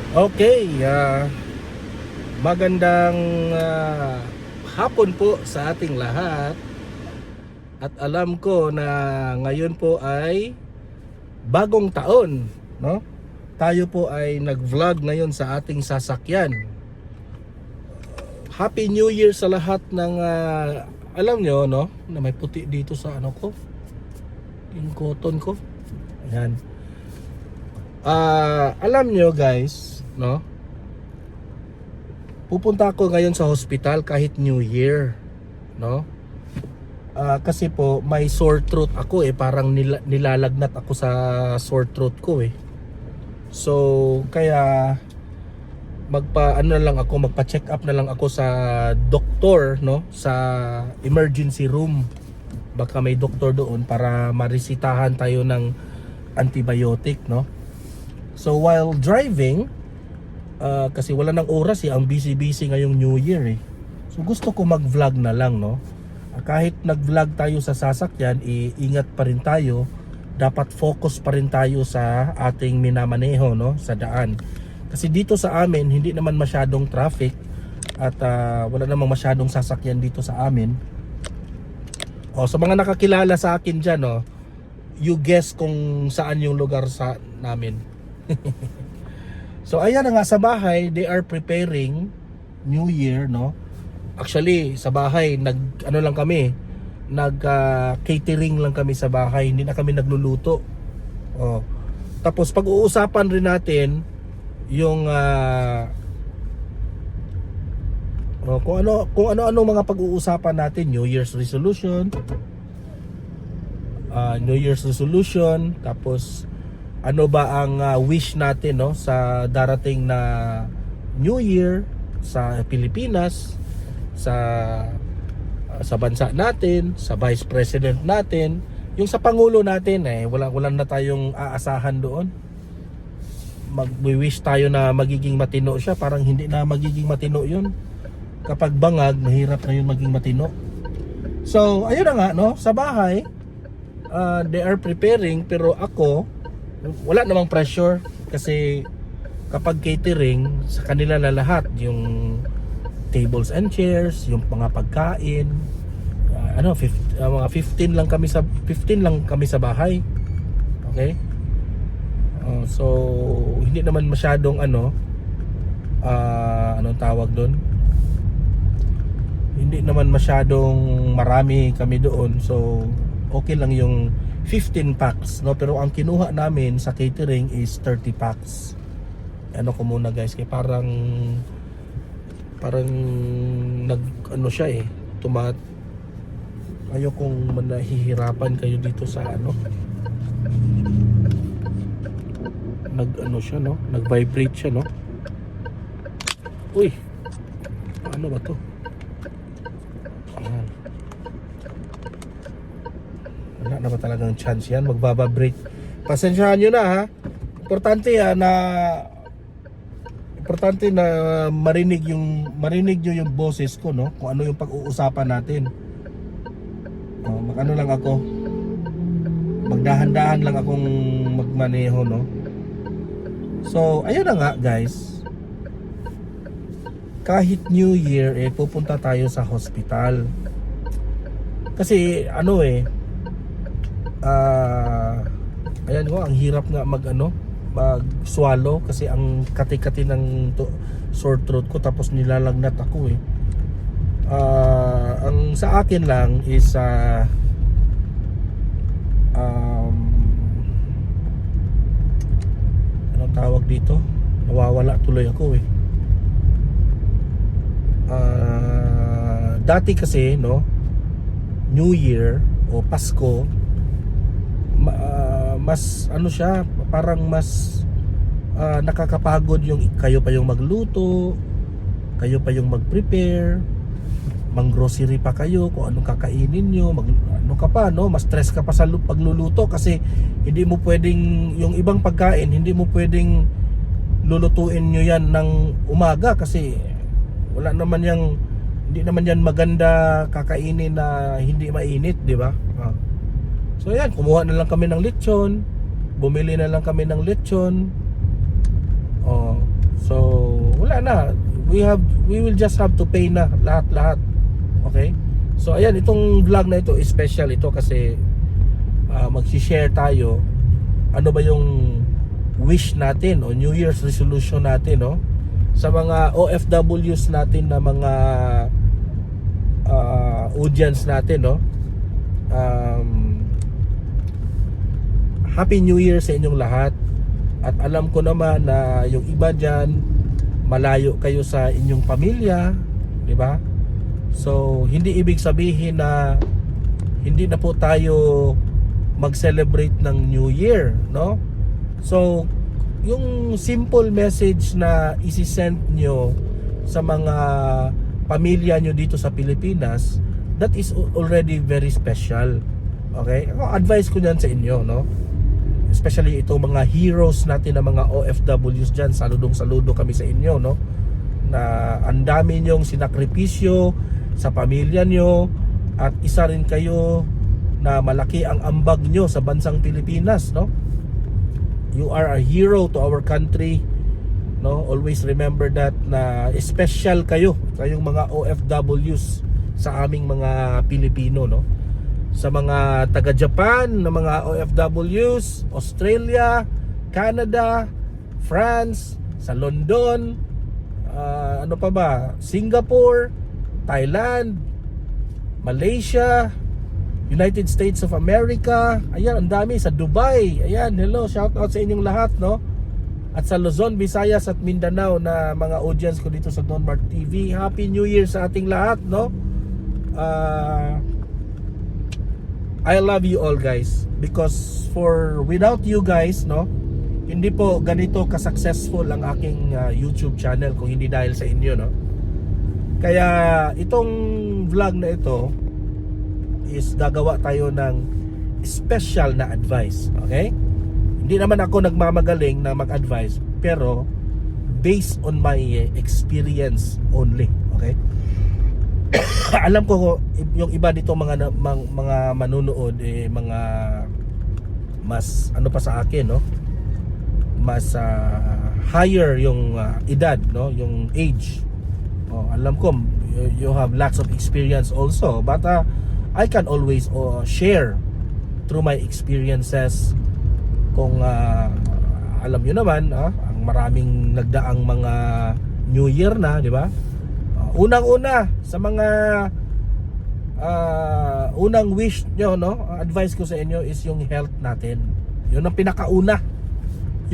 Okay, magandang hapon po sa ating lahat. At alam ko na ngayon po ay bagong taon, no? Tayo po ay nag-vlog ngayon sa ating sasakyan. Happy New Year sa lahat ng alam nyo, no? Na may puti dito sa ano ko. Yung cotton ko. Ayan. Alam nyo guys, no? Pupunta ako ngayon sa hospital kahit New Year, no? Kasi po may sore throat ako parang nilalagnat ako sa sore throat ko So kaya magpa-check up na lang ako sa doktor, no? Sa emergency room. Baka may doktor doon para maresitahan tayo ng antibiotic, no? So while driving, kasi wala nang oras ang busy-busy ngayong New Year So gusto ko mag-vlog na lang, no? Kahit nag-vlog tayo sa sasakyan, ingat pa rin tayo. Dapat focus pa rin tayo sa ating minamaneho, no? Sa daan. Kasi dito sa amin, hindi naman masyadong traffic at wala namang masyadong sasakyan dito sa amin. Sa mga nakakilala sa akin dyan, no? You guess kung saan yung lugar sa namin. So ayan na nga sa bahay, they are preparing New Year, no? Actually sa bahay nag catering lang kami sa bahay, hindi na kami nagluluto. Tapos pag-uusapan rin natin yung kung ano mga pag-uusapan natin, New Year's resolution, tapos ano ba ang wish natin, no, sa darating na New Year sa Pilipinas, sa bansa natin, sa Vice President natin, yung sa Pangulo natin wala na tayong aasahan doon. Mag-wish tayo na magiging matino siya, parang hindi na magiging matino yun. Kapag bangag, mahirap na yun maging matino. So ayun na nga, no, sa bahay they are preparing, pero ako wala namang pressure kasi kapag catering sa kanila na lahat, yung tables and chairs, yung mga pagkain, mga 15 lang kami sa bahay. Okay? So hindi naman masyadong anong tawag doon? Hindi naman masyadong marami kami doon. So okay lang yung 15 packs, no? Pero ang kinuha namin sa catering is 30 packs. Ano ko muna guys, kaya parang siya ayokong manahihirapan kayo dito sa siya, no? Nag-vibrate siya, no? Uy, ano ba to? Ayan. Wala na ba talagang chance yan? Magbababrate. Pasensyahan nyo na, ha? Importante na marinig nyo yung boses ko, no? Kung ano yung pag-uusapan natin. Lang ako. Magdahan-dahan lang akong magmaneho, no? So, ayun na nga, guys. Kahit New Year, pupunta tayo sa hospital. Kasi, ayan ko, ang hirap nga mag-swallow kasi ang kati-kati ng sore throat ko, tapos nilalagnat ako ang sa akin lang is anong tawag dito, nawawala tuloy ako dati kasi, no, New Year o Pasko, mas siya, parang mas nakakapagod yung kayo pa yung magluto, kayo pa yung mag-prepare, mang-grocery pa kayo kung anong kakainin nyo, mas stress ka pa sa pagluluto kasi hindi mo pwedeng, yung ibang pagkain hindi mo pwedeng lulutuin nyo yan ng umaga kasi hindi naman yan maganda kakainin na hindi mainit, di ba? So yan, kumuha na lang kami ng lechon, bumili na lang kami ng lechon. na. We will just have to pay na lahat. Okay? So ayan, itong vlog na ito is special ito kasi mag-share tayo ano ba yung wish natin o New Year's resolution natin, no? Sa mga OFWs natin na mga audience natin, no? Happy New Year sa inyong lahat. At alam ko naman na yung iba dyan, malayo kayo sa inyong pamilya, di ba? So hindi ibig sabihin na hindi na po tayo mag-celebrate ng New Year, no? So yung simple message na isi-send nyo sa mga pamilya nyo dito sa Pilipinas, that is already very special. Okay? Ako, advice ko dyan sa inyo, no? Especially itong mga heroes natin na mga OFWs dyan, saludo kami sa inyo, no? Na ang dami nyong sinakripisyo sa pamilya nyo at isa rin kayo na malaki ang ambag nyo sa bansang Pilipinas, no? You are a hero to our country, no? Always remember that na special kayong mga OFWs sa aming mga Pilipino, no? Sa mga taga Japan na mga OFWs, Australia, Canada, France, sa London, ano pa ba? Singapore, Thailand, Malaysia, United States of America, ayan, ang dami, sa Dubai, ayan, hello, shout out sa inyong lahat, no? At sa Luzon, Visayas at Mindanao na mga audience ko dito sa Don Mart TV, Happy New Year sa ating lahat, no? I love you all, guys, because without you guys, no, hindi po ganito ka-successful ang aking YouTube channel kung hindi dahil sa inyo, no? Kaya itong vlog na ito is gagawa tayo ng special na advice, okay? Hindi naman ako nagmamagaling na mag-advise, pero based on my experience only, okay? Alam ko yung iba dito mga manunood mga mas ano pa sa akin, no? Mas higher yung edad, no? Yung age. Alam ko you have lots of experience also, but I can always share through my experiences. Kung alam nyo naman, ang maraming nagdaang mga New Year na, di ba? Unang-una sa mga unang wish nyo, no? Advice ko sa inyo is yung health natin. Yun ang pinakauna,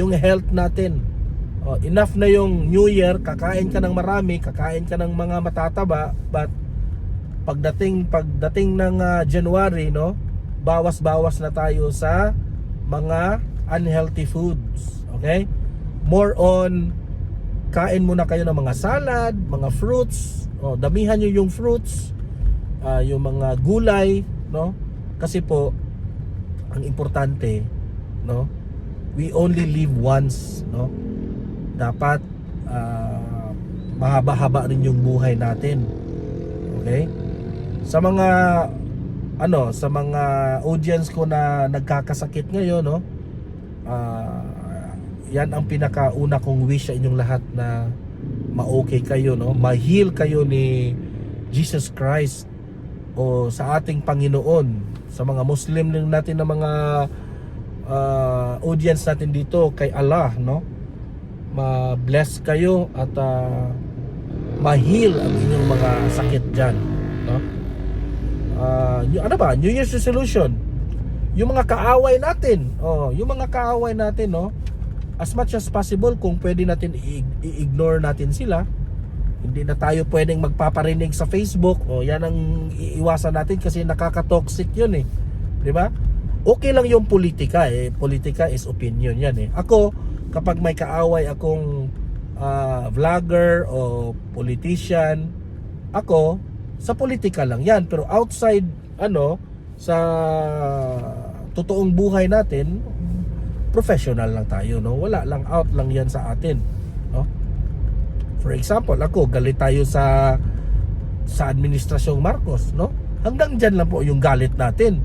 yung health natin. Enough na yung New Year, kakain ka ng marami, kakain ka ng mga matataba, but pagdating ng January, no, bawas-bawas na tayo sa mga unhealthy foods, okay? More on kain muna kayo ng mga salad, mga fruits, damihan nyo yung fruits, yung mga gulay, no? Kasi po ang importante, no, we only live once, no? Dapat mahaba-haba rin yung buhay natin, okay? Sa mga sa mga audience ko na nagkakasakit ngayon, no, yan ang pinakauna kong wish sa inyong lahat, na ma-okay kayo, no, ma-heal kayo ni Jesus Christ o sa ating Panginoon. Sa mga Muslim din natin na mga audience natin dito, kay Allah, no, ma-bless kayo at ma-heal ang inyong mga sakit dyan, no? Ano ba? New Year's resolution. Yung mga kaaway natin, no? As much as possible, kung pwede natin i-ignore natin sila. Hindi na tayo pwedeng magpaparinig sa Facebook. Yan ang iiwasan natin kasi nakaka-toxic yun, eh. 'Di ba? Okay lang yung politika, eh. Politika is opinion yan, eh. Ako, kapag may kaaway akong vlogger o politician, ako sa politika lang yan, pero outside sa totoong buhay natin, professional lang tayo, no? Wala lang, out lang yan sa atin, no? For example, ako, galit tayo sa administrasyong Marcos, no? Hanggang dyan lang po yung galit natin.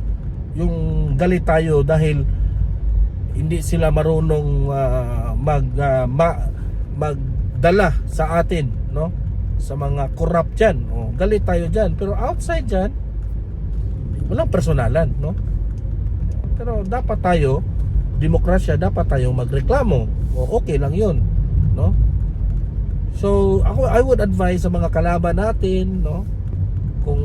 Yung galit tayo dahil hindi sila marunong dala sa atin, no? Sa mga corrupt dyan. Galit tayo dyan. Pero outside dyan, walang personalan, no? Pero dapat tayo, demokrasya, dapat tayong magreklamo. Okay lang yun, no? So, I would advise sa mga kalaban natin, no? Kung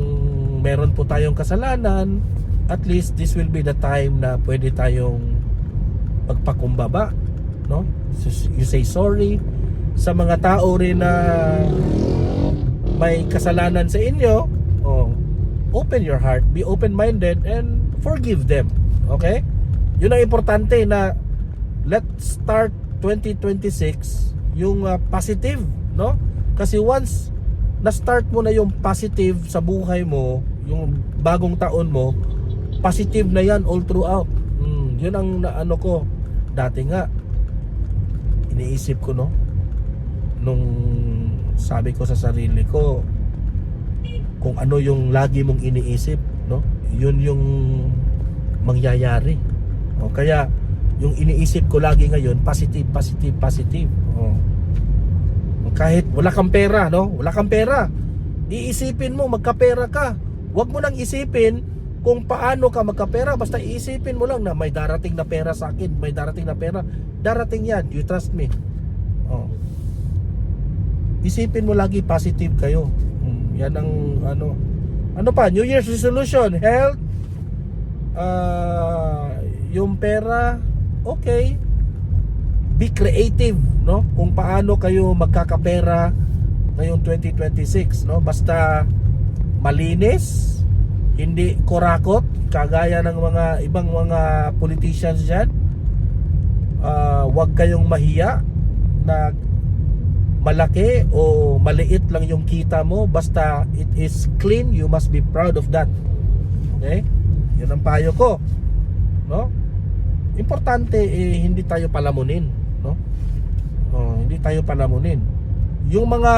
meron po tayong kasalanan, at least this will be the time na pwede tayong magpakumbaba, no? So, you say sorry sa mga tao rin na may kasalanan sa inyo. Open your heart, be open-minded, and forgive them. Okay? Yun ang importante, na let's start 2026 yung positive, no? Kasi once na-start mo na yung positive sa buhay mo, yung bagong taon mo, positive na yan all throughout. Yun ang ano ko dati nga, iniisip ko, no, nung sabi ko sa sarili ko, kung ano yung lagi mong iniisip, no, yun yung mangyayari. Kaya yung iniisip ko lagi ngayon, positive, positive, positive. Kahit wala kang pera, no, wala kang pera, iisipin mo magkapera ka. Huwag mo nang isipin kung paano ka magkapera, basta iisipin mo lang na may darating na pera sa akin, may darating na pera. Darating yan, you trust me. Isipin mo lagi positive kayo. Yan ang ano pa, New Year's resolution, health, yung pera, okay. Be creative, no? Kung paano kayo magkakapera ngayong 2026, no? Basta malinis, hindi kurakot kagaya ng mga ibang mga politicians diyan. Huwag kayong mahiya na malaki o maliit lang yung kita mo, basta it is clean, you must be proud of that. Okay? Yun ang payo ko, no? Importante hindi tayo palamunin, no? Hindi tayo palamunin. Yung mga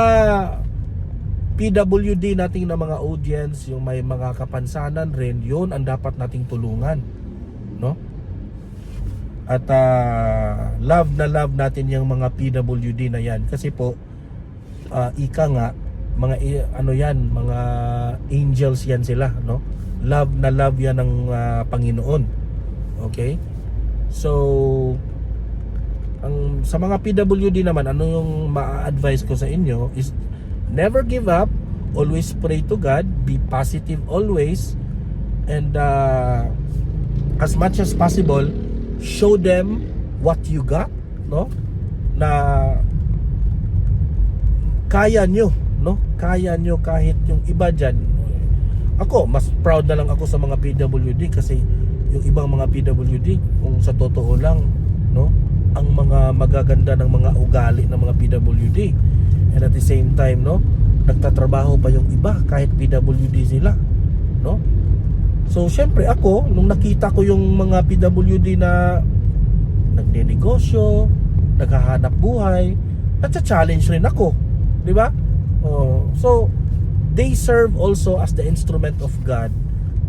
PWD nating na mga audience, yung may mga kapansanan rin, yun ang dapat nating tulungan, no? At love natin yung mga PWD na yan, kasi po ika nga, mga ano yan, mga angels yan sila, no? Love yan ng Panginoon. Okay? So sa mga PWD naman, ano yung ma-advise ko sa inyo is never give up, always pray to God, be positive always, and as much as possible show them what you got, no? Na kaya nyo, no? Kaya nyo kahit yung iba dyan. Ako, mas proud na lang ako sa mga PWD, kasi yung ibang mga PWD, kung sa totoo lang, no, ang mga magaganda ng mga ugali ng mga PWD, and at the same time, no, nagtatrabaho pa yung iba kahit PWD sila, no? So syempre ako, nung nakita ko yung mga PWD na nagnenegosyo, naghahanap buhay, nagcha-challenge rin ako, di ba? So they serve also as the instrument of God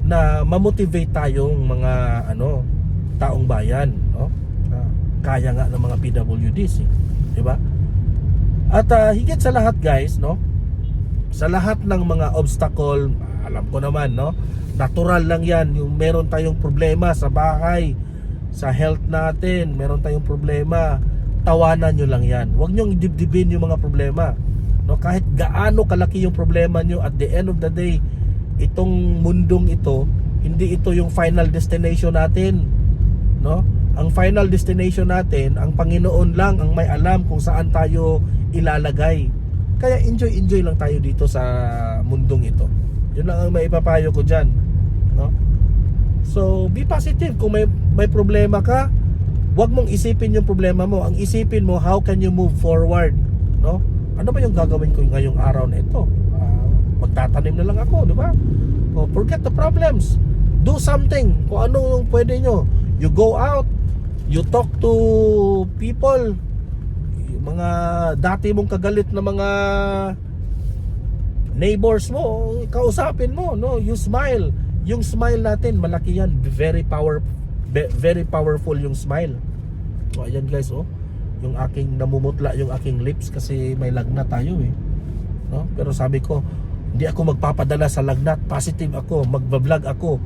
na mamotivate tayong mga taong bayan, no? Kaya nga ng mga PWDs, di ba? At higit sa lahat, guys, no, sa lahat ng mga obstacle, alam ko naman, no, natural lang yan. Yung meron tayong problema sa bahay, sa health natin, meron tayong problema, tawanan nyo lang yan. Huwag nyo dibdibin yung mga problema, no? Kahit gaano kalaki yung problema nyo, at the end of the day, itong mundong ito, hindi ito yung final destination natin, no? Ang final destination natin, ang Panginoon lang ang may alam kung saan tayo ilalagay. Kaya enjoy lang tayo dito sa mundong ito. Yun lang ang maipapayo ko dyan, no? So be positive. Kung may problema ka, huwag mong isipin yung problema mo. Ang isipin mo, how can you move forward, no? Ano ba yung gagawin ko ngayong araw na ito? Magtatanim na lang ako, di ba? Forget the problems, do something. Kung ano yung pwede nyo, you go out, you talk to people, yung mga dati mong kagalit na mga neighbors mo, kausapin mo, no? You smile. Yung smile natin, malaki yan. Very powerful yung smile. So ayan guys, yung aking namumutla yung aking lips kasi may lagnat tayo eh, no? Pero sabi ko, hindi ako magpapadala sa lagnat, positive ako, magba-vlog ako,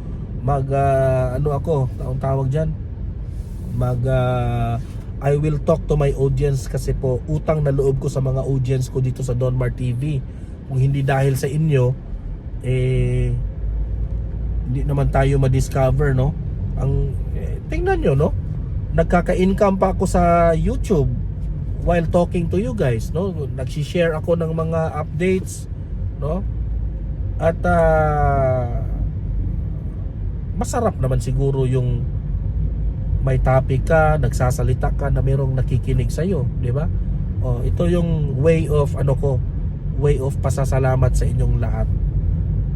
ano ako, taong tawag diyan, I will talk to my audience kasi po utang na loob ko sa mga audience ko dito sa Donmar TV. Kung hindi dahil sa inyo, hindi naman tayo ma-discover, no? Tingnan nyo, no? Nagkaka-income pa ako sa YouTube while talking to you guys, no? Nagsi-share ako ng mga updates, no? At masarap naman siguro yung may topic ka, nagsasalita ka na mayroong nakikinig sa iyo, di ba? Ito yung way of way of pasasalamat sa inyong lahat,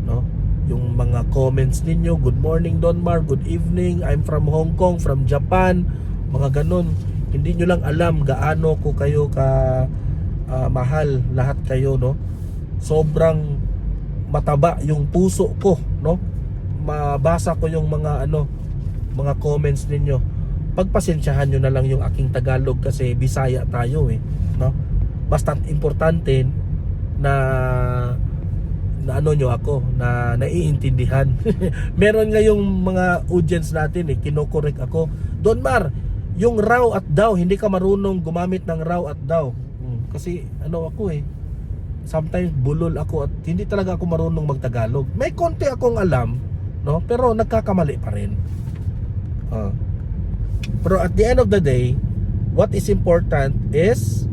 no? Yung mga comments ninyo, good morning Donmar, good evening, I'm from Hong Kong, from Japan, mga ganun. Hindi nyo lang alam gaano ko kayo mahal lahat kayo, no? Sobrang mataba yung puso ko, no? Mabasa ko yung mga mga comments ninyo. Pagpasensyahan nyo na lang yung aking Tagalog kasi Bisaya tayo eh, no? Basta importante na nyo ako, na naiintindihan. Meron nga yung mga audience natin eh, kinokorek ako, Donmar, yung raw at daw, hindi ka marunong gumamit ng raw at daw. Kasi ako eh, sometimes bulol ako at hindi talaga ako marunong magtagalog. May konti akong alam, no? Pero nagkakamali pa rin. Pero at the end of the day, what is important is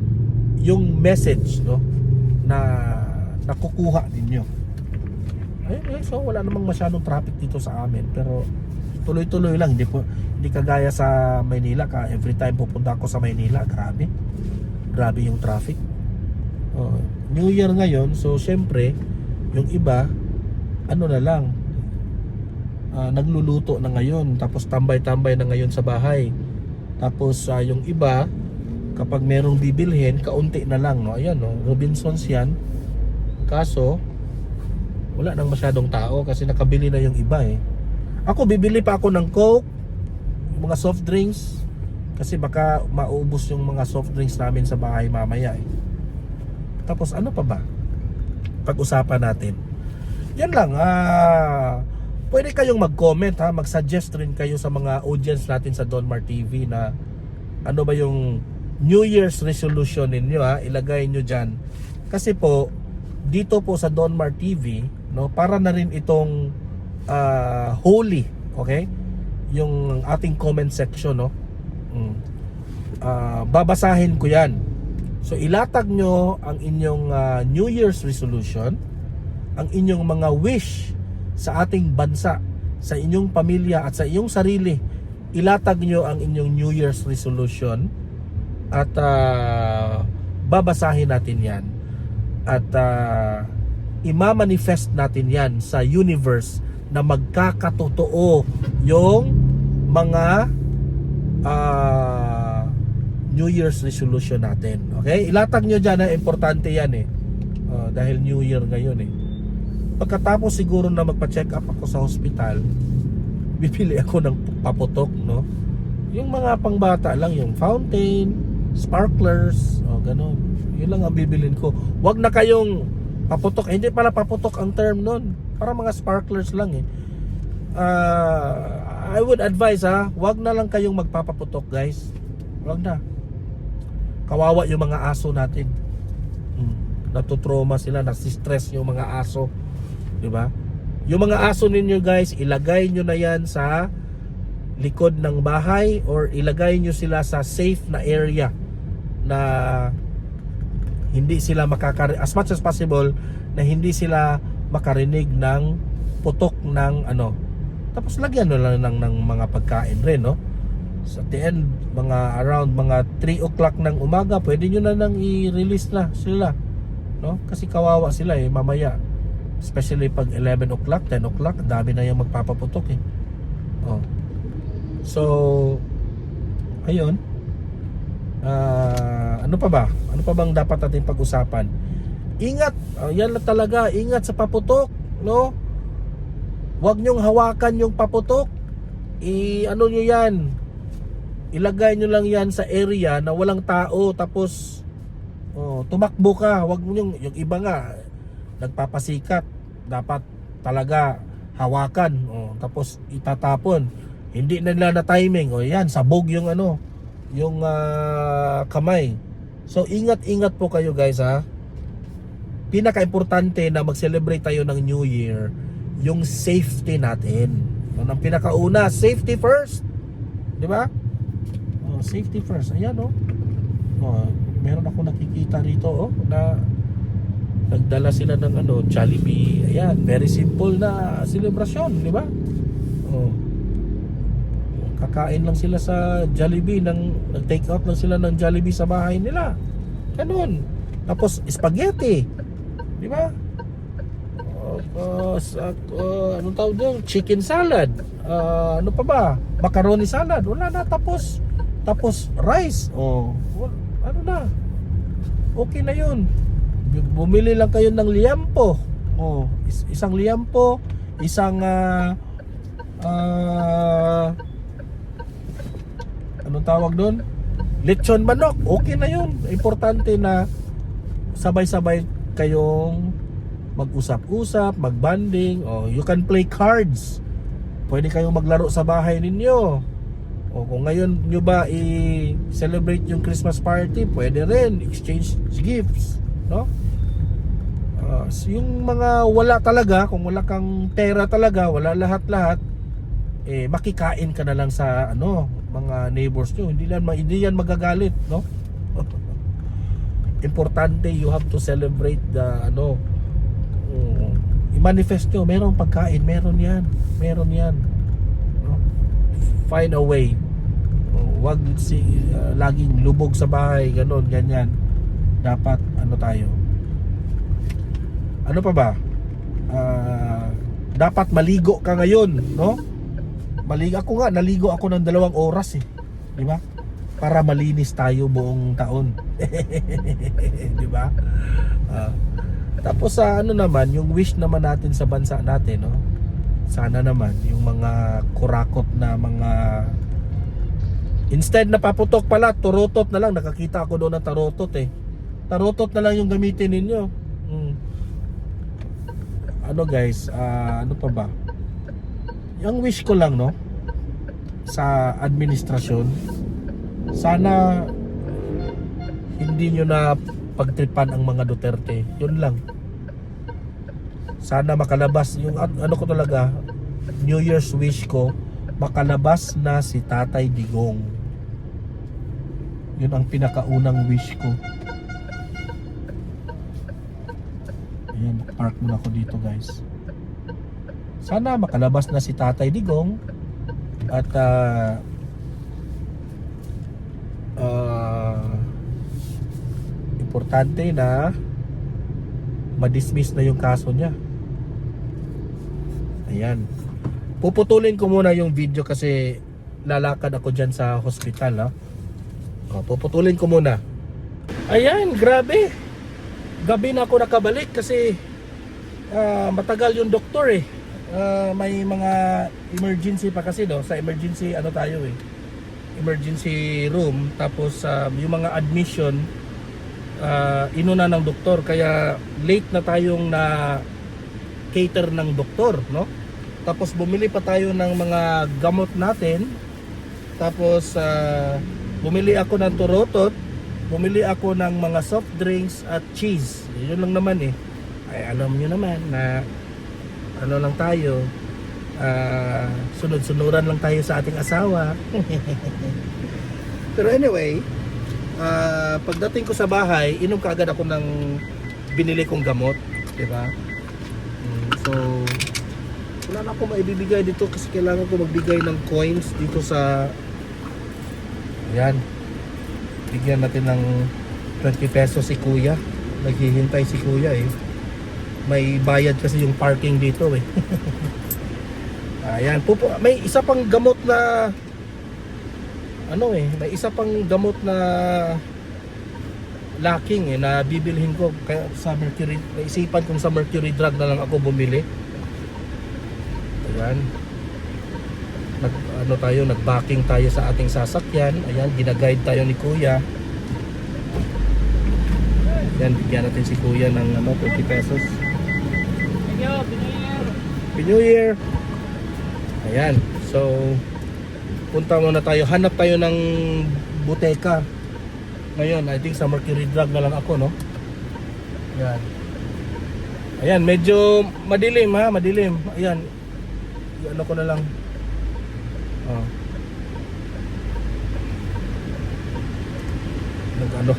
yung message, no, na nakukuha ninyo. Ayun, so wala namang masyadong traffic dito sa amin, pero tuloy-tuloy lang, hindi kagaya sa Maynila ka. Every time pupunta ako sa Maynila, grabe yung traffic. New Year ngayon, so syempre yung iba na lang, nagluluto na ngayon, tapos tambay-tambay na ngayon sa bahay. Tapos yung iba, kapag merong bibilhin, kaunti na lang, no? Ayan, no? Robinsons yan. Kaso wala nang masyadong tao kasi nakabili na yung iba eh. Ako bibili pa ako ng Coke, mga soft drinks, kasi baka maubos yung mga soft drinks namin sa bahay mamaya eh. Tapos ano pa ba pag-usapan natin? Yan lang. Pwede kayong mag-comment, mag-suggest rin kayo sa mga audience natin sa Donmar TV na ano ba yung New Year's resolution ninyo, ilagay nyo dyan. Kasi po dito po sa Donmar TV, no, para na rin itong holy, okay? Yung ating comment section, no. Babasahin ko 'yan. So ilatag nyo ang inyong New Year's resolution, ang inyong mga wish sa ating bansa, sa inyong pamilya at sa iyong sarili. Ilatag nyo ang inyong New Year's resolution at babasahin natin yan at imamanifest natin yan sa universe na magkakatotoo yung mga New Year's resolution natin. Okay? Ilatag nyo dyan, importante yan eh. Dahil New Year ngayon eh. Pagkatapos siguro na magpa-check up ako sa hospital, bibili ako ng paputok, no? Yung mga pangbata lang, yung fountain, sparklers, ganun. Yun lang ang bibilin ko. Wag na kayong paputok, hindi pala paputok ang term nun. Para mga sparklers lang eh. I would advise wag na lang kayong magpapaputok, guys. Wag na. Kawawa yung mga aso natin. Natutrauma sila, nasi-stress yung mga aso. Diba? Yung mga aso ninyo, guys, ilagay nyo na yan sa likod ng bahay or ilagay nyo sila sa safe na area na hindi sila as much as possible na hindi sila makarinig ng putok ng tapos lagyan nyo lang ng mga pagkain rin, no? Sa the end, around mga 3 o'clock ng umaga, pwede nyo na nang i-release na sila, no? Kasi kawawa sila eh mamaya. Especially pag 11 o'clock, 10 o'clock, dami na yung magpapaputok eh. So, ayun. Ano pa ba? Ano pa bang dapat natin pag-usapan? Ingat, yan lang talaga, ingat sa paputok, no? Huwag nyong hawakan yung paputok. Ano nyo yan? ilagay nyo lang yan sa area na walang tao, tapos tumakbo ka. Wag mo yung iba nga nagpapasikat, dapat talaga hawakan, tapos itatapon. Hindi na nila na timing, yan, sabog yung yung kamay. So ingat-ingat po kayo guys, ha. Pinaka-importante na mag-celebrate tayo ng New Year, yung safety natin. Yun ang pinakauna, safety first. Di ba? Safety first. Ayan, meron ako nakikita rito, na nagdala sila ng Jollibee. Ayan, very simple na celebration, di ba? Kakain lang sila sa Jollibee, nag-take out lang sila ng Jollibee sa bahay nila. Ganun. Tapos spaghetti, di ba? Anong tawag doon? Chicken salad. Ano pa ba? Macaroni salad. Wala na, tapos rice. Ano na? Okay na yun. Bumili lang kayo ng liampo. Isang liampo, isang anong tawag doon? Lechon manok. Okay na yun. Importante na sabay-sabay kayong mag-usap-usap, mag-banding. You can play cards. Pwede kayong maglaro sa bahay ninyo. Kung ngayon nyo ba i-celebrate yung Christmas party, pwede rin exchange gifts, no? Yung mga wala talaga, kung wala kang pera talaga, wala lahat-lahat, makikain ka na lang sa mga neighbors nyo. Hindi yan magagalit, no? Importante, you have to celebrate the i-manifest nyo, merong pagkain, meron yan, no? Find a way. Wag laging lubog sa bahay, ganyan. Dapat tayo. Ano pa ba? Dapat maligo ka ngayon, no? Naligo ako ng 2 oras, di ba? Para malinis tayo buong taon. Di ba? Tapos naman, yung wish naman natin sa bansa natin, no? Sana naman yung mga kurakot na mga, instead na paputok pala, turutot na lang. Nakakita ako doon ng tarotot, tarotot na lang yung gamitin ninyo. Guys, ano pa ba? Yung wish ko lang, no, sa administrasyon, sana hindi nyo na pagtripan ang mga Duterte. Yun lang. Sana makalabas yung ko talaga, New Year's wish ko, makalabas na si Tatay Digong. Yun ang pinakaunang wish ko. Ayan, park muna ako dito guys. Sana makalabas na si Tatay Digong at importante na ma-dismiss na yung kaso niya. Ayan. Puputulin ko muna yung video kasi lalakad ako dyan sa hospital, puputulin ko muna. Ayan, grabe. Gabi na ako nakabalik kasi matagal yung doktor may mga emergency pa kasi sa emergency tayo emergency room, tapos yung mga admission inuna ng doktor, kaya late na tayong na cater ng doktor, no? Tapos bumili pa tayo ng mga gamot natin, tapos bumili ako ng turotot, bumili ako ng mga soft drinks at cheese. Yun lang naman ay alam nyo naman na lang tayo, sunod-sunuran lang tayo sa ating asawa. Pero anyway, pagdating ko sa bahay, inom kaagad ako ng binili kong gamot, diba? So wala na ako maibibigay dito kasi kailangan ko magbigay ng coins dito sa, ayan, bigyan natin ng 20 pesos si kuya. Naghihintay si kuya may bayad kasi yung parking dito ayan, may isa pang gamot na may isa pang gamot na lacking na bibilhin ko, kaya sa Mercury, naisipan kong sa Mercury Drug na lang ako bumili. Ayan, ano tayo, nag-backing tayo sa ating sasakyan. Ayan, gina-guide tayo ni Kuya. Ayan, bigyan natin si Kuya ng 20 pesos. Thank you, Happy New Year! Ayan, so punta muna tayo, hanap tayo ng buteka. Ngayon, I think sa Mercury Drug na lang ako, no? Ayan. Ayan, medyo madilim ha, madilim. Ayan, ano ko na lang. Oh.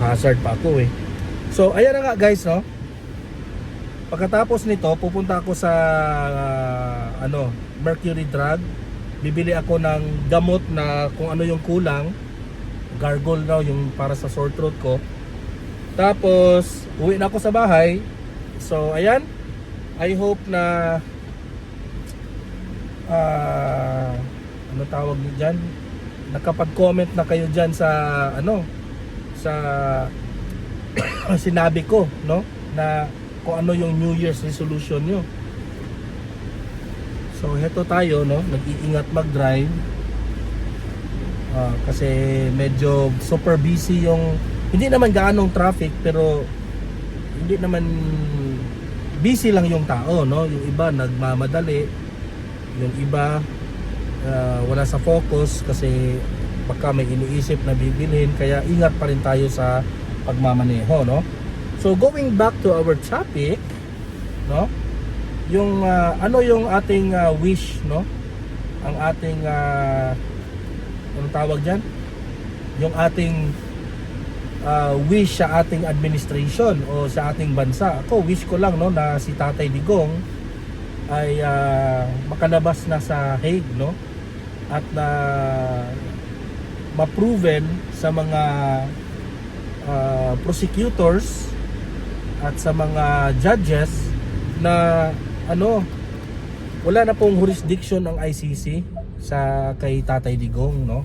Hazard pa ako eh. So, ayan na nga guys, no? Pagkatapos nito, pupunta ako sa Mercury Drug. Bibili ako ng gamot na kung ano yung kulang. Gargle daw yung para sa sore throat ko. Tapos, uwi na ako sa bahay. So, ayan. I hope na ano tawag niyo dyan? Nakapag-comment na kayo dyan sa sa sinabi ko, no? Na kung ano yung New Year's resolution nyo. So, heto tayo, no? Nag-iingat mag-drive. Kasi medyo super busy yung, hindi naman gaanong traffic, pero hindi naman busy lang yung tao, no? Yung iba nagmamadali, yung iba wala sa focus kasi baka may iniisip na bibilhin, kaya ingat pa rin tayo sa pagmamaneho, no? So going back to our topic, no? Yung ano yung ating wish, no? Ang ating anong tawag diyan? Yung ating wish sa ating administration o sa ating bansa. Ako wish ko lang, no, na si Tatay Digong ay makalabas na sa Hague, no? At na ma-proven sa mga prosecutors at sa mga judges na wala na pong jurisdiction ang ICC sa kay Tatay Digong, no?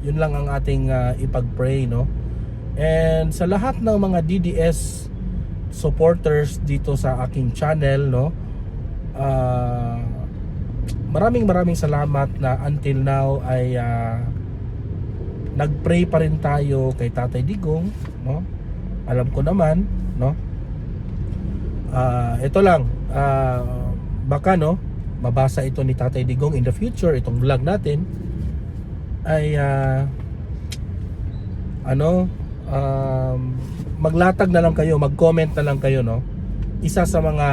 Yun lang ang ating ipag-pray, no? And sa lahat ng mga DDS supporters dito sa aking channel, no? Maraming salamat na until now ay nagpray pa rin tayo kay Tatay Digong, no? Alam ko naman, no? Ito lang, baka, no, mabasa ito ni Tatay Digong in the future, itong vlog natin ay maglatag na lang kayo, mag-comment na lang kayo, no? Isa sa mga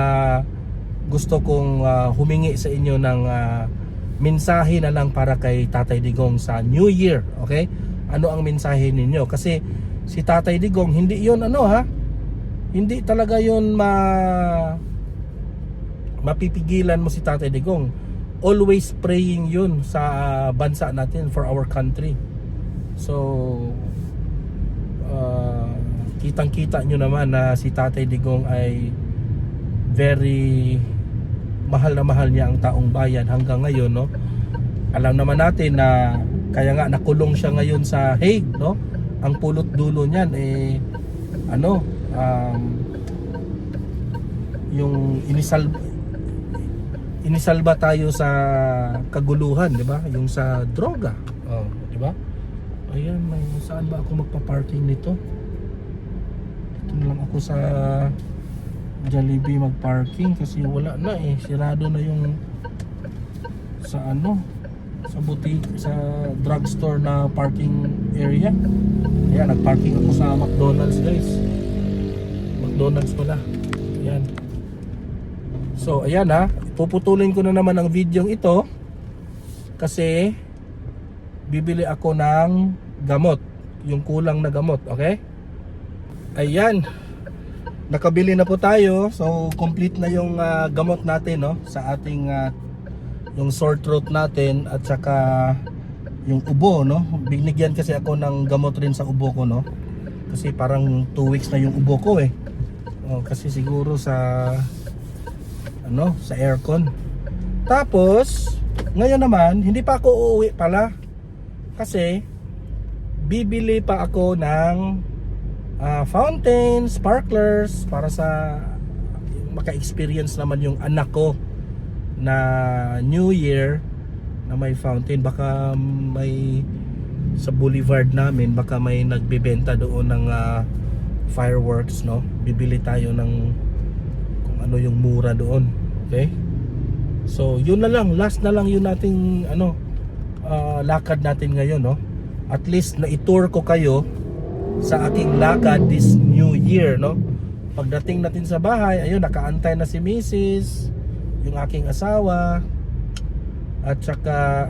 gusto kong humingi sa inyo ng mensahe na lang para kay Tatay Digong sa New Year, okay? Ano ang mensahe ninyo? Kasi si Tatay Digong, hindi yun hindi talaga yun mapipigilan mo si Tatay Digong. Always praying yun sa bansa natin, for our country. So kitang-kita nyo naman na si Tatay Digong ay very mahal na mahal niya ang taong bayan hanggang ngayon, no? Alam naman natin na kaya nga nakulong siya ngayon sa Hague, no? Ang pulot dulo niyan yung inisalba tayo sa kaguluhan, di ba? Yung sa droga, di ba? Ayan, saan ba ako magpa-parking nito? Dito na lang ako sa Jollibee mag-parking kasi wala na sirado na yung sa sa boutique, sa drugstore na parking area. Ayan, nag-parking ako sa McDonald's, guys. McDonald's pala. Ayan. So, ayan puputulin ko na naman ang video ito kasi bibili ako ng gamot, yung kulang na gamot, okay? Ayan, nakabili na po tayo. So complete na yung gamot natin, no, sa ating yung sore throat natin at saka yung ubo, no. Binigyan kasi ako ng gamot rin sa ubo ko, no, kasi parang 2 weeks na yung ubo ko kasi siguro sa sa aircon. Tapos ngayon naman hindi pa ako uuwi pala kasi bibili pa ako ng fountain, sparklers para sa maka-experience naman yung anak ko na New Year na may fountain. Baka may sa boulevard namin, baka may nagbebenta doon ng fireworks, no? Bibili tayo ng kung ano yung mura doon. Okay? So yun na lang, last na lang yun nating lakad natin ngayon, no? At least na i-tour ko kayo sa aking lakad this new year, no? Pagdating natin sa bahay, ayun, nakaantay na si Mrs., yung aking asawa, at saka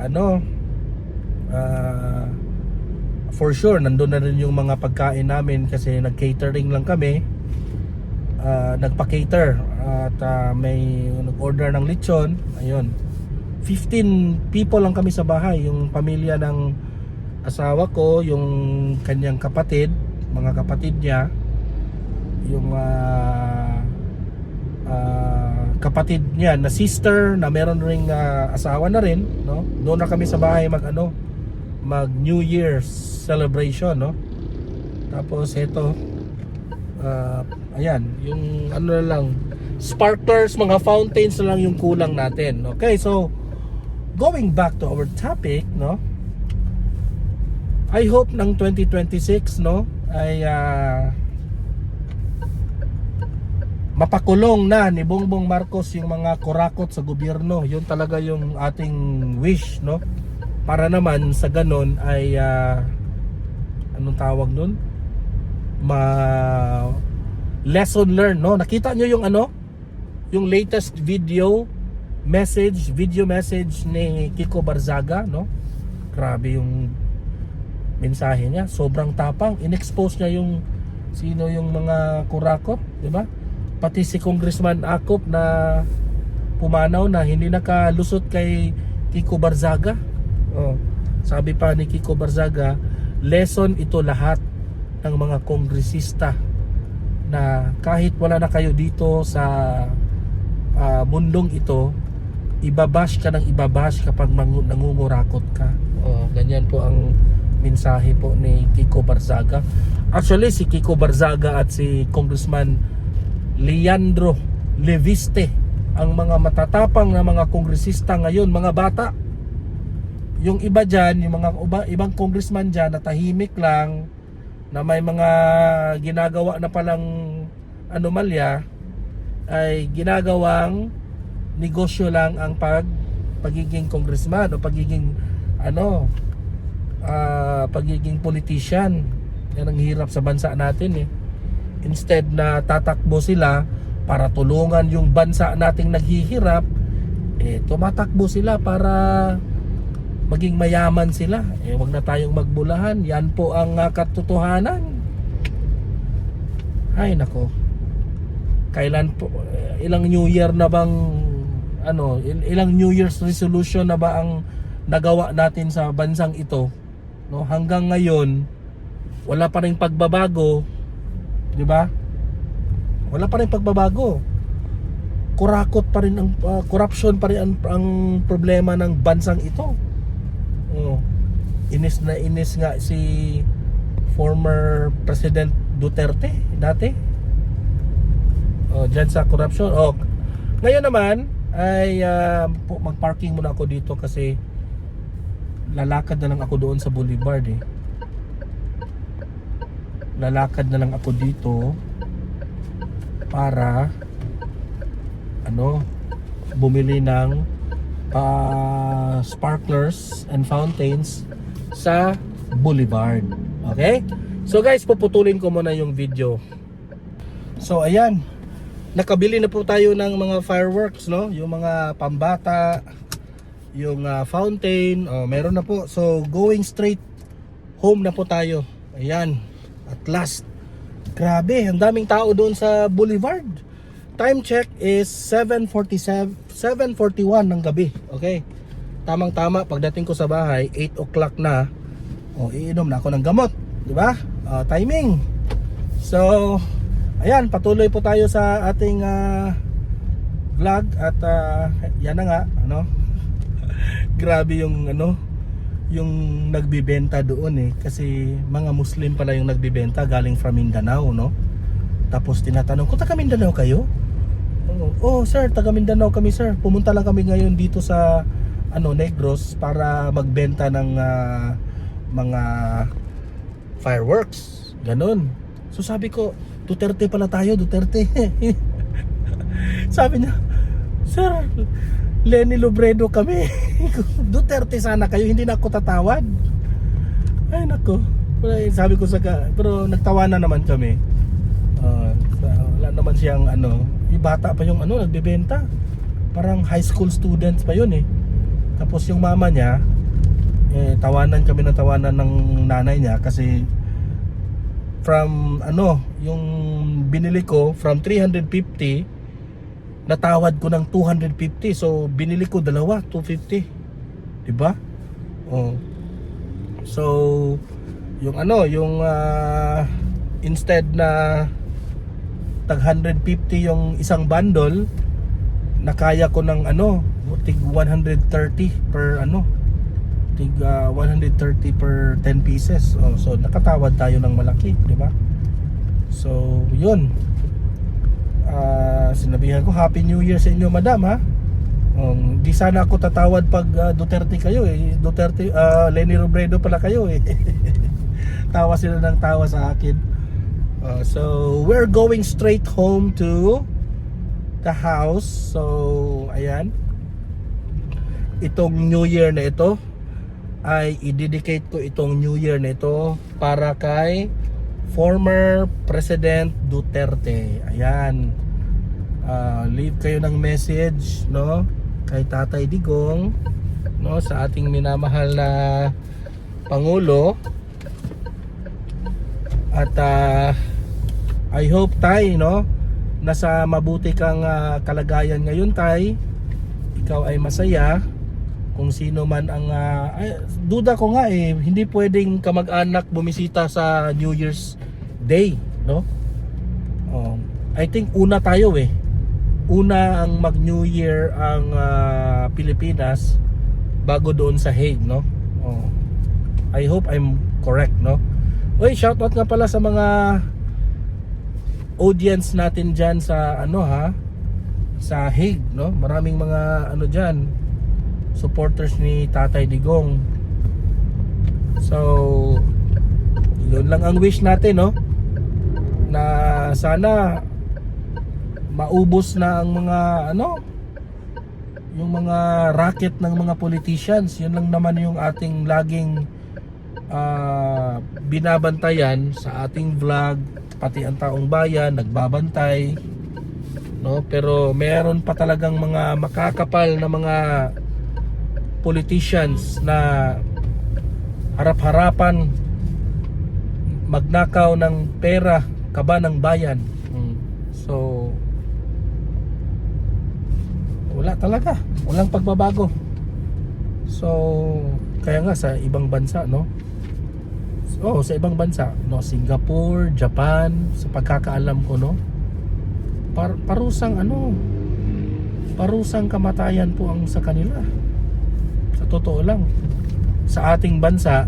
for sure nandun na rin yung mga pagkain namin kasi nag-catering lang kami, nagpa-cater at may nag-order ng lechon. Ayun, 15 people lang kami sa bahay, yung pamilya ng asawa ko, yung kanyang kapatid, mga kapatid niya, yung kapatid niya na sister na meron ring asawa na rin, no? Doon na kami sa bahay mag New Year's celebration, no? Tapos ito ayan, yung na lang, sparklers, mga fountains na lang yung kulang natin. Okay, so going back to our topic, no? I hope ng 2026, no, ay mapakulong na ni Bongbong Marcos yung mga kurakot sa gobyerno. Yun talaga yung ating wish, no? Para naman sa ganon ay anong tawag nun? Lesson learned, no? Nakita nyo yung yung latest video message ni Kiko Barzaga, no? Grabe yung mensahe niya, sobrang tapang. In-expose niya yung sino yung mga kurakot, di ba? Pati si Congressman Acop na pumanaw na hindi nakalusot kay Kiko Barzaga. Sabi pa ni Kiko Barzaga, lesson ito lahat ng mga kongresista na kahit wala na kayo dito sa mundong ito, ibabash ka ng ibabash kapag nangungurakot ka. Ganyan po ang mensahe po ni Kiko Barzaga. Actually, si Kiko Barzaga at si Congressman Leandro Leviste, ang mga matatapang na mga kongresista ngayon, mga bata. Yung iba dyan, yung mga ibang congressman dyan na tahimik lang, na may mga ginagawa na palang anomalya, ay ginagawang negosyo lang ang pagiging congressman o pagiging pagiging politician. Yan ang hirap sa bansa natin, eh. Instead na tatakbo sila para tulungan yung bansa nating naghihirap, tumatakbo sila para maging mayaman sila. Wag na tayong magbulahan. Yan po ang katotohanan. Ay nako, kailan po, ilang New Year na bang ilang New Year's resolution na ba ang nagawa natin sa bansang ito, no? Hanggang ngayon wala pa ring pagbabago, di ba? Wala pa rin pagbabago. Kurakot pa rin ang corruption pa rin ang problema ng bansang ito. Inis na inis nga si former President Duterte dati. Diyan sa corruption. Ngayon naman ay mag-parking muna ako dito kasi lalakad na lang ako doon sa boulevard, eh. Lalakad na lang ako dito para bumili ng sparklers and fountains sa boulevard. Okay? So guys, puputulin ko muna yung video. So ayan, nakabili na po tayo ng mga fireworks, no? Yung mga pambata, yung fountain, meron na po. So going straight home na po tayo. Ayan, at last. Grabe, ang daming tao doon sa boulevard. Time check is 7:41 ng gabi. Okay, tamang tama, pagdating ko sa bahay 8 o'clock na. Iinom na ako ng gamot, di ba? Timing. So ayan, patuloy po tayo sa ating vlog. At yan na nga, grabe yung yung nagbibenta doon, eh, kasi mga Muslim pala yung nagbibenta, galing from Mindanao, no? Tapos tinatanong ko, taga Mindanao kayo? Oh sir, taga Mindanao kami sir, pumunta lang kami ngayon dito sa Negros para magbenta ng mga fireworks, ganun. So sabi ko, Duterte pala tayo, Duterte. Sabi niya, Sir, Leni Robredo kami. Duterte sana kayo, hindi na ako tatawad. Ay nako. Sabi ko pero nagtawanan naman kami. Wala naman siyang yung bata pa yung nagbebenta. Parang high school students pa yun eh. Tapos yung mama niya, tawanan kami ng nanay niya kasi from yung binili ko from 350, natawad ko ng 250. So binili ko dalawa, 250. 'Di ba? Oh. So yung instead na tag 150 yung isang bundle, nakaya ko ng tig 130 per tig 130 per 10 pieces. So nakatawad tayo ng malaki, 'di ba? So yun. Sinabihan ko Happy New Year sa inyo, madam, ha. Di sana ako tatawad pag Duterte kayo eh. Duterte, Leni Robredo pala kayo eh. Tawa sila ng tawa sa akin. So we're going straight home to the house. So ayan, itong New Year na ito ay i-dedicate ko itong New Year na ito para kay former President Duterte. Ayan, leave kayo ng message kay Tatay Digong sa ating minamahal na Pangulo. At I hope Tay nasa mabuti kang kalagayan ngayon, Tay. Ikaw ay masaya. Kung sino man ang duda ko nga hindi pwedeng kamag-anak bumisita sa New Year's Day, I think una tayo una ang mag New Year ang Pilipinas bago doon sa Hague, I hope I'm correct, Oy, shoutout nga pala sa mga audience natin dyan sa sa Hague, maraming mga dyan supporters ni Tatay Digong. So yun lang ang wish natin, na sana maubos na ang mga yung mga racket ng mga politicians. Yun lang naman yung ating laging binabantayan sa ating vlog, pati ang taong bayan nagbabantay, pero meron pa talagang mga makakapal na mga politicians na harap-harapan magnakaw ng pera, kaba ng bayan. So wala talaga, walang pagbabago. So kaya nga sa ibang bansa, sa ibang bansa, Singapore, Japan, sa pagkakaalam ko, parusang parusang kamatayan po ang sa kanila. Sa totoo lang, sa ating bansa,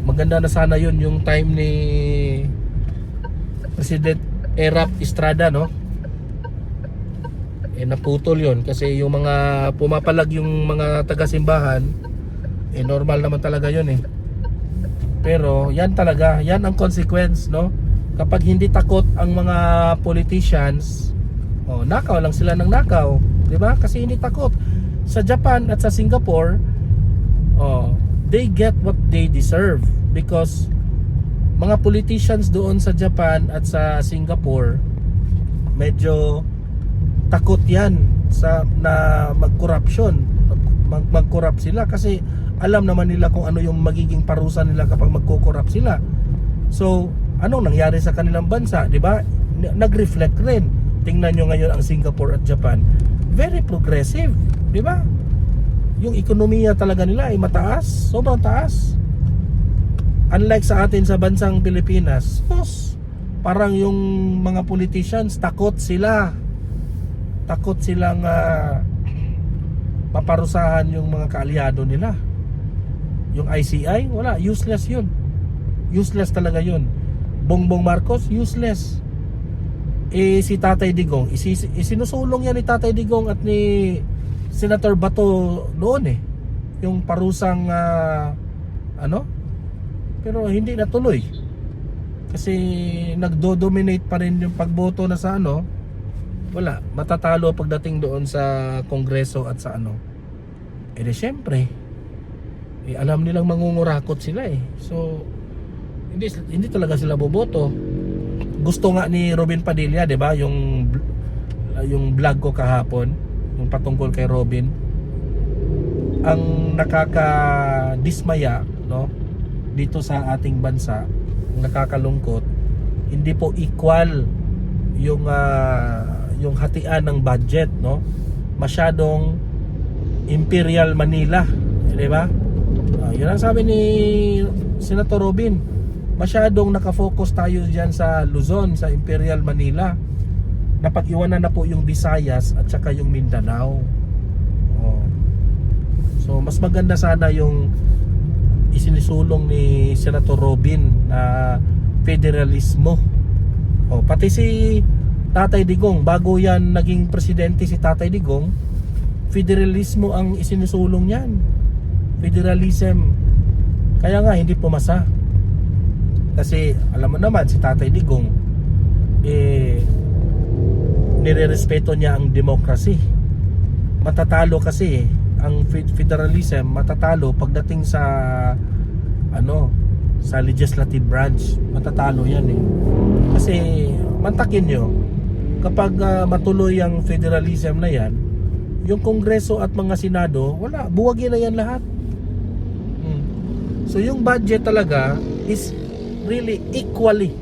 maganda na sana yun yung time ni President Erap Estrada, naputol yun kasi yung mga pumapalag yung mga taga-simbahan, normal naman talaga yun pero yan talaga, yan ang consequence, kapag hindi takot ang mga politicians, nakaw lang sila ng nakaw, di ba? Kasi hindi takot. Sa Japan at sa Singapore, they get what they deserve because mga politicians doon sa Japan at sa Singapore medyo takot yan na mag-corruption, mag-corrupt sila kasi alam naman nila kung ano yung magiging parusa nila kapag magko-corrupt sila. So anong nangyari sa kanilang bansa, di ba? Nag-reflect rin. Tingnan nyo ngayon ang Singapore at Japan, very progressive, di ba? Yung ekonomiya talaga nila ay mataas, sobrang taas. Unlike sa atin sa bansang Pilipinas, parang yung mga politicians takot silang paparusahan yung mga kaalyado nila. Yung ICI, wala, useless yun. Useless talaga yun. Bongbong Marcos, useless. Si Tatay Digong, isinusulong yan ni Tatay Digong at ni Senator Bato noon yung parusang pero hindi natuloy kasi nagdo-dominate pa rin yung pagboto na sa wala, matatalo pagdating doon sa kongreso at sa syempre alam nilang mangungurakot sila so hindi talaga sila boboto. Gusto nga ni Robin Padilla, 'di ba, yung vlog ko kahapon, yung patungkol kay Robin. Ang nakakadismaya dito sa ating bansa, ang nakakalungkot, hindi po equal yung hatian ng budget, masyadong Imperial Manila, 'di ba? Yun ang sabi ni Senator Robin, masyadong nakafocus tayo diyan sa Luzon, sa Imperial Manila. Napag-iwanan na po yung Visayas at saka yung Mindanao. So mas maganda sana yung isinisulong ni Senator Robin na federalismo. Pati si Tatay Digong, bago yan naging presidente si Tatay Digong, federalismo ang isinisulong niyan. Federalism. Kaya nga hindi pumasa. Kasi alam mo naman si Tatay Digong nirerespeto niya ang democracy. Matatalo kasi ang federalism, matatalo pagdating sa sa legislative branch. Matatalo yan kasi mantakin nyo, kapag matuloy ang federalism na yan, yung kongreso at mga senado, wala, buwagin na yan lahat. So yung budget talaga is really equally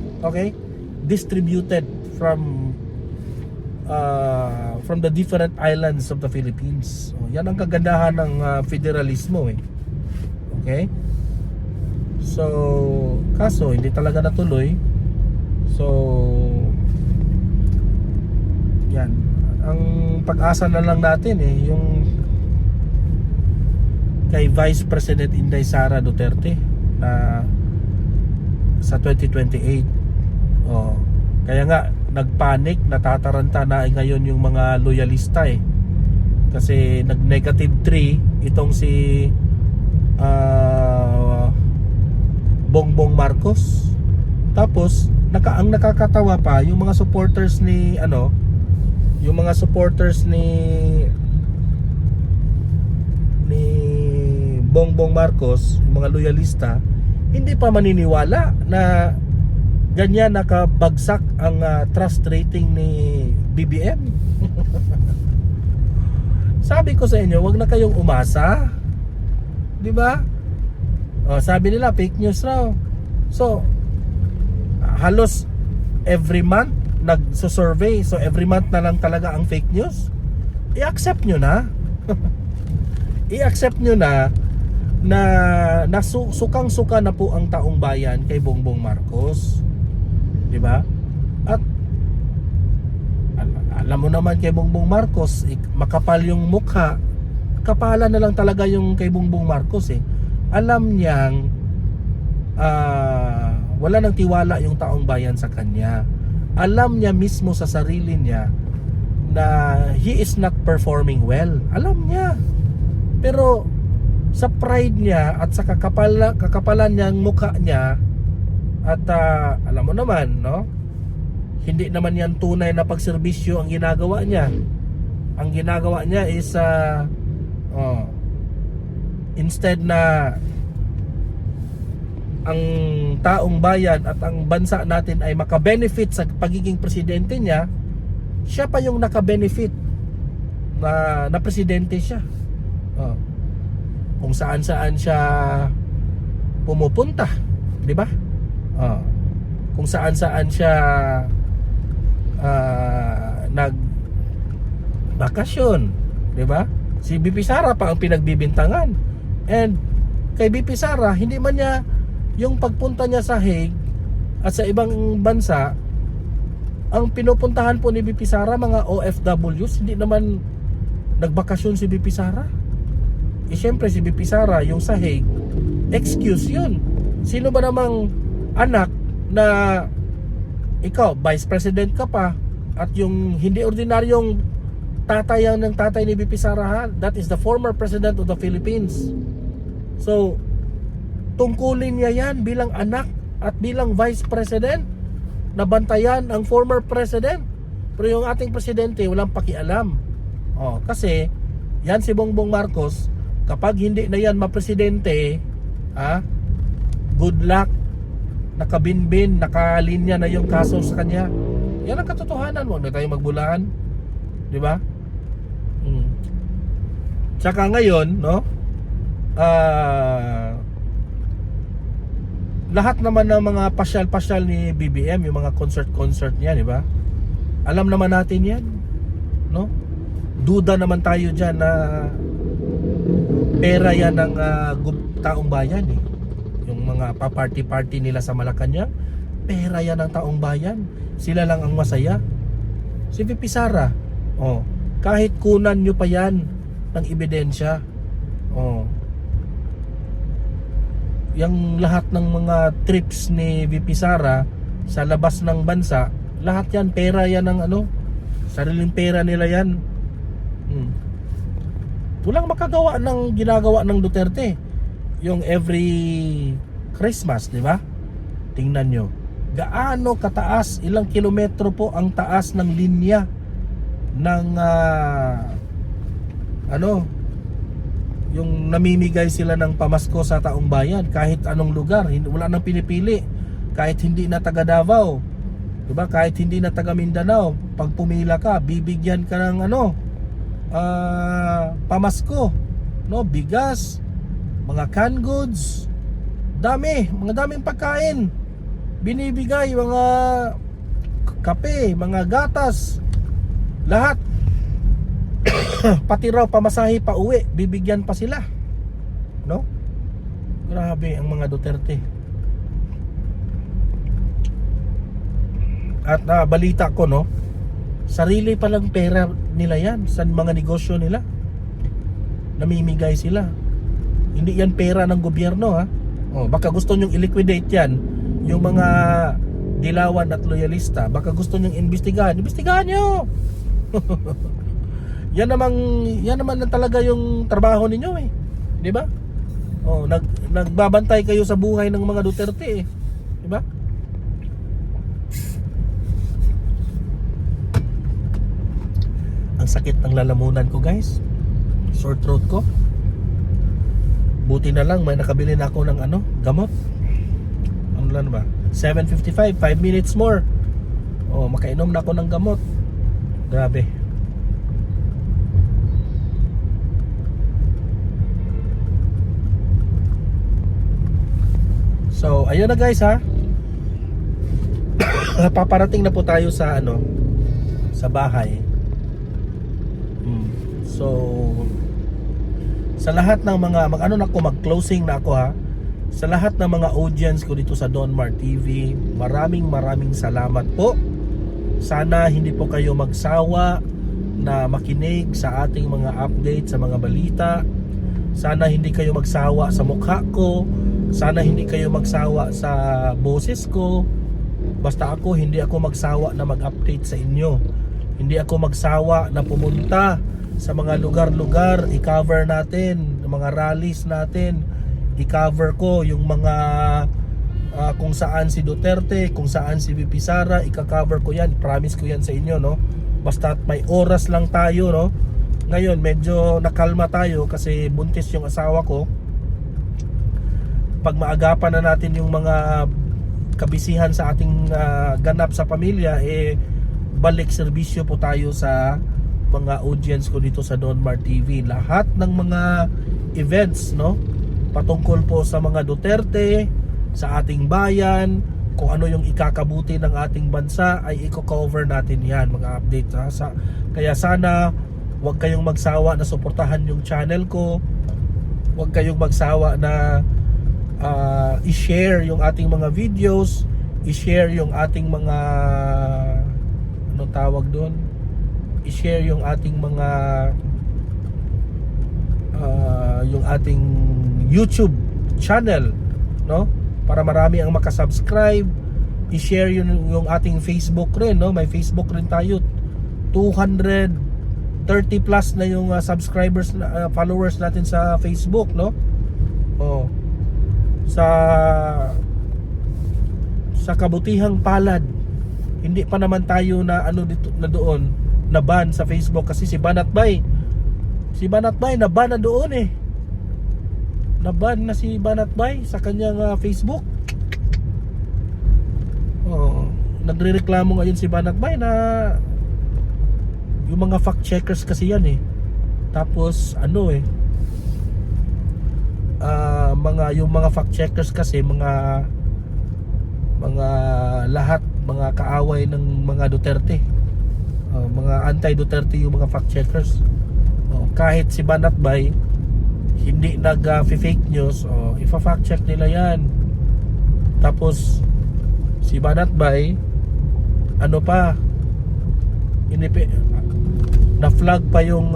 distributed from the different islands of the Philippines. So, yan ang kagandahan ng federalismo Okay? So, kaso hindi talaga natuloy. So, yan. Ang pag-asa na lang natin yung kay Vice President Inday Sara Duterte na sa 2028. Kaya nga nagpanic, natataranta na ngayon yung mga loyalista kasi nag-negative 3 itong si Bongbong Marcos. Tapos ang nakakatawa pa, yung mga supporters ni Bongbong Marcos, yung mga loyalista, hindi pa maniniwala na ganyan nakabagsak ang trust rating ni BBM. Sabi ko sa inyo, wag na kayong umasa. 'Di ba? Sabi nila fake news raw. So halos every month nagso-survey. So every month na lang talaga ang fake news. I-accept nyo na. I-accept nyo na sukang-suka na po ang taong bayan kay Bongbong Marcos. 'Di ba? At alam mo naman kay Bongbong Marcos, makapal yung mukha. Kapalan na lang talaga yung kay Bongbong Marcos Alam niyang wala nang tiwala yung taong bayan sa kanya. Alam niya mismo sa sarili niya na he is not performing well. Alam niya. Pero sa pride niya at sa kakapalan niyang mukha niya at alam mo naman, hindi naman yan tunay na pagserbisyo ang ginagawa niya. Ang ginagawa niya is instead na ang taong bayan at ang bansa natin ay makabenefit sa pagiging presidente niya, siya pa yung nakabenefit na presidente siya. Kung saan-saan siya pumupunta, 'di ba? Kung saan-saan siya nagbakasyon, 'di ba? Si BP Sara pa ang pinagbibintangan. And kay BP Sara, hindi man niya yung pagpunta niya sa Hague at sa ibang bansa, ang pinupuntahan po ni BP Sara mga OFWs, hindi naman nagbakasyon si BP Sara. Siyempre si BP Sara, yung sa Hague, excuse yun. Sino ba namang anak na ikaw, Vice President ka pa, at yung hindi ordinaryong tatay yan ng tatay ni VP Sara ha. That is the former president of the Philippines. So, tungkulin niya yan bilang anak at bilang vice president na bantayan ang former president. Pero yung ating presidente walang pakialam. Kasi yan si Bongbong Marcos, kapag hindi na yan mapresidente, good luck. Nakabinbin, nakalinya na yung kaso sa kanya. Yan ang katotohanan. Huwag na tayong magbulahan. Di ba? Tsaka ngayon, no? Lahat naman ng mga pasyal-pasyal ni BBM, yung mga concert niya, di ba? Alam naman natin yan, no? Duda naman tayo dyan na pera yan ng taong bayan, eh. Yung mga pa-party-party nila sa Malacanang, pera yan ng taong bayan. Sila lang ang masaya. Si VP Sara, kahit kunan nyo pa yan ng ebidensya, yung lahat ng mga trips ni VP Sara sa labas ng bansa, lahat yan pera yan ng sariling pera nila yan. Walang makagawa ng ginagawa ng Duterte. Yung every Christmas, di ba? Tingnan nyo gaano kataas, ilang kilometro po ang taas ng linya ng yung namimigay sila ng pamasko sa taong bayan kahit anong lugar, wala nang pinipili. Kahit hindi na taga Davao, diba? Kahit hindi na taga Mindanao, pag pumila ka, bibigyan ka ng pamasko, no? Bigas, mga canned goods, mga daming pagkain binibigay, mga kape, mga gatas, lahat. Pati raw pamasahe pa uwi, bibigyan pa sila, no? Grabe ang mga Duterte. At balita ko, no, sarili palang pera nila yan sa mga negosyo nila, namimigay sila. Hindi yan pera ng gobyerno, ha. Baka gusto nyong i-liquidate yan, yung mga dilawan at loyalista. Baka gusto nyong investigahan nyo. Yan naman na talaga yung trabaho ninyo, eh. Di ba? Nagbabantay kayo sa buhay ng mga Duterte, eh. Di ba? Ang sakit ng lalamunan ko, guys. Sore throat ko. Buti na lang may nakabili na ako ng gamot. Ano lang ba? 7:55, 5 minutes more. Makainom na ako ng gamot. Grabe. So, ayun na guys, ha. Paparating na po tayo sa sa bahay. So, sa lahat ng mga mag-closing na ako, ha. Sa lahat ng mga audience ko dito sa Donmar TV, maraming salamat po. Sana hindi po kayo magsawa na makinig sa ating mga update sa mga balita. Sana hindi kayo magsawa sa mukha ko. Sana hindi kayo magsawa sa boses ko. Basta hindi ako magsawa na mag-update sa inyo. Hindi ako magsawa na pumunta sa mga lugar-lugar, i-cover natin, mga rallies natin, i-cover ko yung mga kung saan si Duterte, kung saan si VP Sara, i-cover ko yan, promise ko yan sa inyo, no? Basta may oras lang tayo, no? Ngayon medyo nakalma tayo kasi buntis yung asawa ko. Pag maagapan na natin yung mga kabisihan sa ating ganap sa pamilya, balik serbisyo po tayo sa mga audience ko dito sa Donmar TV. Lahat ng mga events, no, patungkol po sa mga Duterte, sa ating bayan, kung ano yung ikakabuti ng ating bansa, ay i-cover natin yan, mga update, ha? Kaya sana huwag kayong magsawa na suportahan yung channel ko. Huwag kayong magsawa na i-share yung ating mga videos, i-share yung ating mga tawag doon, i-share yung ating mga yung ating YouTube channel, no, para marami ang makasubscribe. I-share yung ating Facebook rin, no, may Facebook rin tayo. 200 30 plus na yung subscribers, followers natin sa Facebook, no? Oh. Sa kabutihang palad, hindi pa naman tayo na ano dito na doon na ban sa Facebook kasi si Banat Bay na ban na doon eh. Na-ban na si Banat Bay sa kanyang Facebook. Oh, nagrereklamo ngayon si Banat Bay na yung mga fact checkers kasi yan eh. Tapos ano eh, yung mga fact checkers kasi mga lahat mga kaaway ng mga Duterte, mga anti-Duterte yung mga fact checkers. Kahit si Banat Bay hindi nag-fake news, ifa-fact check nila yan. Tapos si Banat Bay ano pa, na-flag pa yung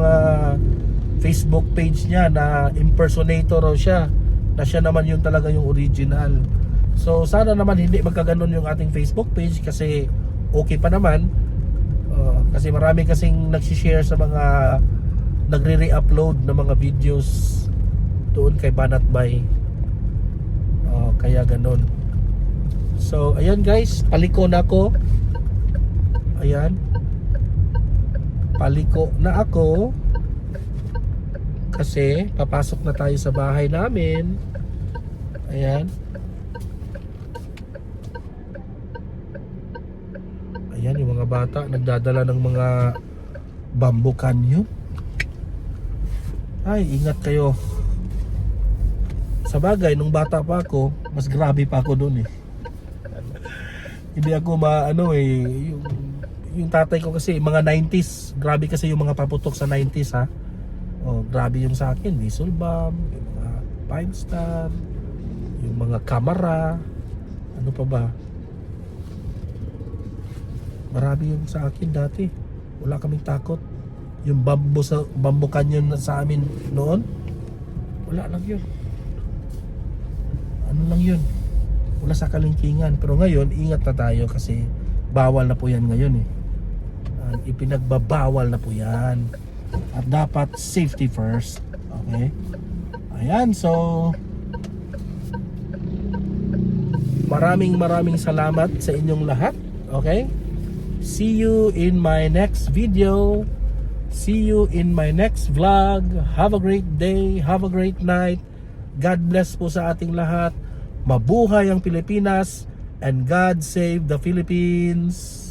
Facebook page niya na impersonator raw siya, na siya naman yung talaga yung original. So sana naman hindi magkaganon yung ating Facebook page kasi okay pa naman. Kasi marami kasing nagsishare sa mga nagre-re-upload ng mga videos doon kay Banat Bay. Kaya ganon. So ayan guys, paliko na ako. Ayan, paliko na ako kasi papasok na tayo sa bahay namin. Ayan. Ayan yung mga bata nagdadala ng mga bamboo canyon. Ay, ingat kayo. Sa bagay, nung bata pa ako, mas grabe pa ako doon eh. Hindi ako yung tatay ko kasi mga 90s, grabe kasi yung mga paputok sa 90s ha. Grabe yung sa akin, whistle bomb, yung mga 5-star, yung mga kamera, ano pa ba? Marami yung sa akin dati. Wala kaming takot. Yung bamboo canyon sa amin noon, wala lang yun. Ano lang yun, wala sa kalingkingan. Pero ngayon, ingat na tayo kasi bawal na po yan ngayon eh. Ipinagbabawal na po yan. At dapat safety first. Okay? Ayan, so maraming salamat sa inyong lahat. Okay? See you in my next video. See you in my next vlog. Have a great day. Have a great night. God bless po sa ating lahat. Mabuhay ang Pilipinas. And God save the Philippines.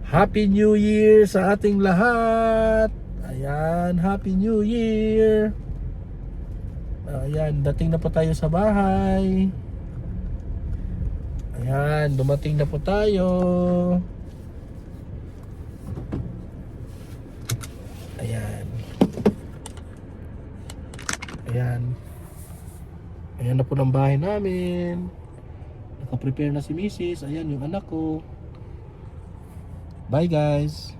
Happy New Year sa ating lahat. Ayan, Happy New Year. Ayan, dating na po tayo sa bahay. Ayan, dumating na po tayo. Ayan. Ayan. Ayan na po ng bahay namin. Naka-prepare na si Mrs. Ayan yung anak ko. Bye guys.